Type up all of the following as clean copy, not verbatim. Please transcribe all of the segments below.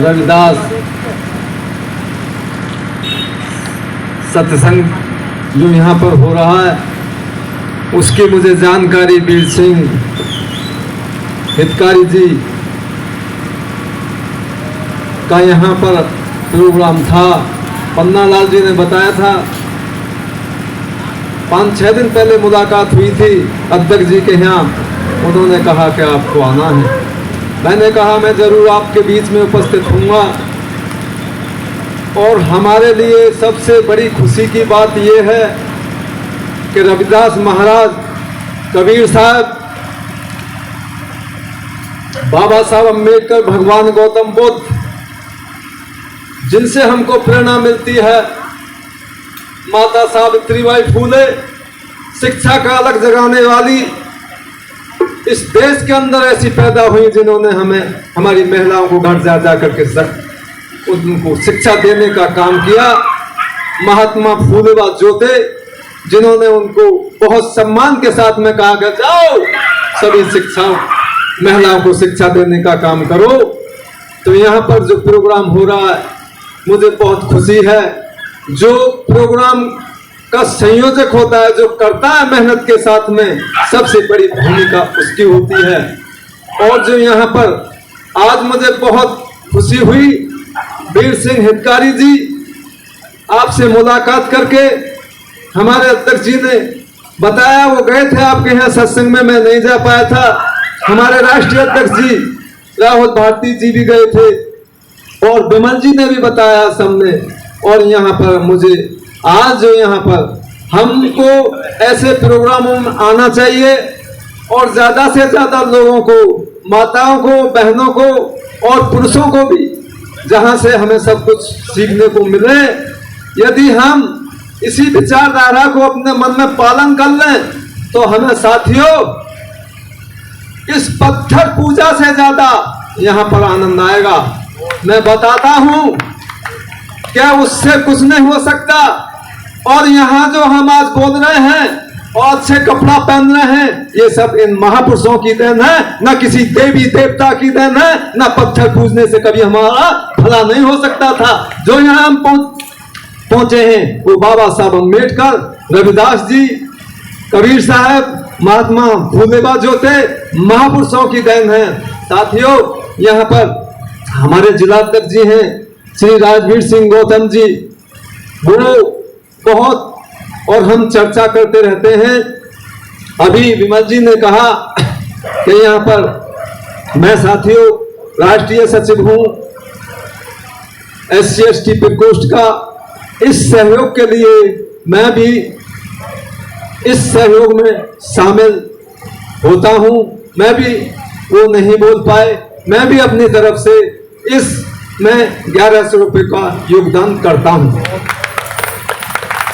रविदास सत्संग जो यहाँ पर हो रहा है उसकी मुझे जानकारी वीर सिंह हितकारी जी का यहाँ पर प्रोग्राम था। पन्ना लाल जी ने बताया था। 5-6 दिन पहले मुलाकात हुई थी अध्यक्ष जी के यहाँ। उन्होंने कहा कि आपको आना है। मैंने कहा मैं जरूर आपके बीच में उपस्थित हूँगा। और हमारे लिए सबसे बड़ी खुशी की बात यह है कि रविदास महाराज, कबीर साहब, बाबा साहब अम्बेडकर, भगवान गौतम बुद्ध, जिनसे हमको प्रेरणा मिलती है, माता सावित्रीबाई फूले, शिक्षा का अलग जगाने वाली, इस देश के अंदर ऐसी पैदा हुई जिन्होंने हमें, हमारी महिलाओं को घर जा जा करके उनको शिक्षा देने का काम किया। महात्मा फूले व जोते, जिन्होंने उनको बहुत सम्मान के साथ में कहा कि जाओ सभी शिक्षा महिलाओं को शिक्षा देने का काम करो। तो यहाँ पर जो प्रोग्राम हो रहा है मुझे बहुत खुशी है। जो प्रोग्राम का संयोजक होता है, जो करता है मेहनत के साथ में, सबसे बड़ी भूमिका उसकी होती है। और जो यहाँ पर आज मुझे बहुत खुशी हुई, वीर सिंह हितकारी जी, आपसे मुलाकात करके हमारे अध्यक्ष जी ने बताया, वो गए थे आपके यहाँ सत्संग में, मैं नहीं जा पाया था। हमारे राष्ट्रीय अध्यक्ष जी राहुल भारती जी भी गए थे और विमल जी ने भी बताया सबने। और यहाँ पर मुझे आज जो यहाँ पर हमको ऐसे प्रोग्रामों में आना चाहिए और ज़्यादा से ज़्यादा लोगों को, माताओं को, बहनों को और पुरुषों को भी, जहाँ से हमें सब कुछ सीखने को मिले। यदि हम इसी विचारधारा को अपने मन में पालन कर लें तो हमें साथियों इस पत्थर पूजा से ज़्यादा यहाँ पर आनंद आएगा। मैं बताता हूँ क्या उससे कुछ नहीं हो सकता। और यहाँ जो हम आज बोल रहे हैं और अच्छे कपड़ा पहन रहे हैं, ये सब इन महापुरुषों की देन है, न किसी देवी देवता की देन है, न पत्थर पूजने से कभी हमारा भला नहीं हो सकता था। जो यहाँ हम पहुंचे हैं वो बाबा साहब अम्बेडकर, रविदास जी, कबीर साहब, महात्मा फूले व जोते, महापुरुषों की देन है। साथियों यहाँ पर हमारे जिलाध्यक्ष जी हैं श्री राजवीर सिंह गौतम जी, वो बहुत, और हम चर्चा करते रहते हैं। अभी विमल जी ने कहा कि यहाँ पर मैं साथियों राष्ट्रीय सचिव हूँ SC/ST प्रकोष्ठ का। इस सहयोग के लिए मैं भी इस सहयोग में शामिल होता हूँ। मैं भी, वो नहीं बोल पाए, मैं भी अपनी तरफ से इसमें 1100 रुपये का योगदान करता हूँ।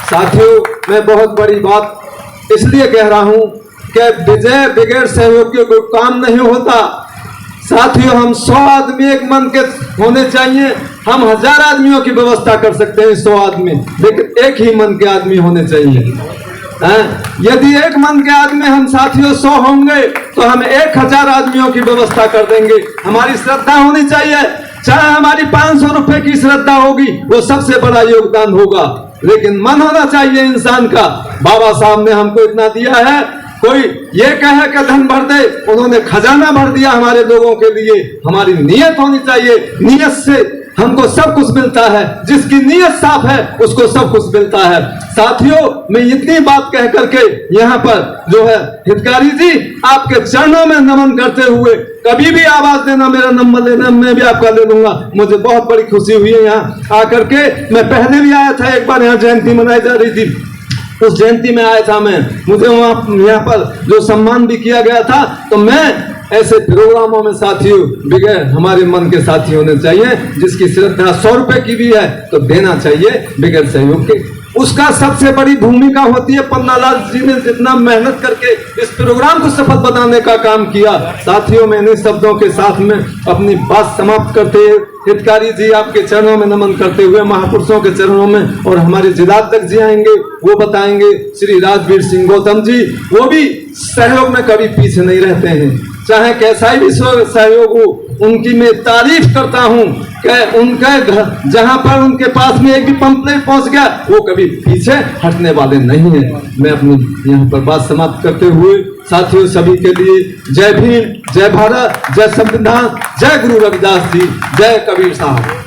साथियों मैं बहुत बड़ी बात इसलिए कह रहा हूँ कि विजय बगैर सहयोग के कोई काम नहीं होता। साथियों हम 100 आदमी एक मन के होने चाहिए। हम 1000 आदमियों की व्यवस्था कर सकते हैं 100 आदमी, लेकिन एक ही मन के आदमी होने चाहिए। यदि एक मन के आदमी हम साथियों 100 होंगे तो हम 1000 आदमियों की व्यवस्था कर देंगे। हमारी श्रद्धा होनी चाहिए, चाहे हमारी 500 रुपए की श्रद्धा होगी, वो सबसे बड़ा योगदान होगा, लेकिन मन होना चाहिए इंसान का। बाबा साहब ने हमको इतना दिया है, कोई ये कहे कि धन भर दे, उन्होंने खजाना भर दिया हमारे लोगों के लिए। हमारी नीयत होनी चाहिए, नीयत से हमको सब कुछ मिलता है। जिसकी नीयत साफ है उसको सब कुछ मिलता है। साथियों मैं इतनी बात कह करके यहाँ पर जो है हितकारी जी आपके चरणों में नमन करते हुए, कभी भी आवाज देना, मेरा नंबर लेना, मैं भी आपका ले लूंगा। मुझे बहुत बड़ी खुशी हुई है यहाँ आकर के। मैं पहले भी आया था, एक बार यहाँ जयंती मनाई जा रही थी, उस जयंती में आया था मैं। मुझे वहाँ यहाँ पर जो सम्मान भी किया गया था। तो मैं ऐसे प्रोग्रामों में साथियों बगैर हमारे मन के साथी होने चाहिए। जिसकी श्रद्धा 100 रुपए की भी है तो देना चाहिए बगैर सहयोग के। उसका सबसे बड़ी भूमिका होती है। पन्ना लाल जी ने जितना मेहनत करके इस प्रोग्राम को सफल बनाने का काम किया। साथियों मैं इन शब्दों के साथ में अपनी बात समाप्त करते हुए हितकारी जी आपके चरणों में नमन करते हुए, महापुरुषों के चरणों में, और हमारे जिलाध्यक्ष जी आएंगे वो बताएंगे, श्री राजवीर सिंह गौतम जी, वो भी सहयोग में कभी पीछे नहीं रहते हैं। चाहे कैसा भी सहयोग हो, उनकी मैं तारीफ करता हूं कि उनके घर जहां पर उनके पास में एक भी पंपलेट पहुंच गया वो कभी पीछे हटने वाले नहीं है। मैं अपनी यहाँ पर बात समाप्त करते हुए साथियों सभी के लिए जय भीम, जय भारत, जय संविधान, जय गुरु रविदास जी, जय कबीर साहब।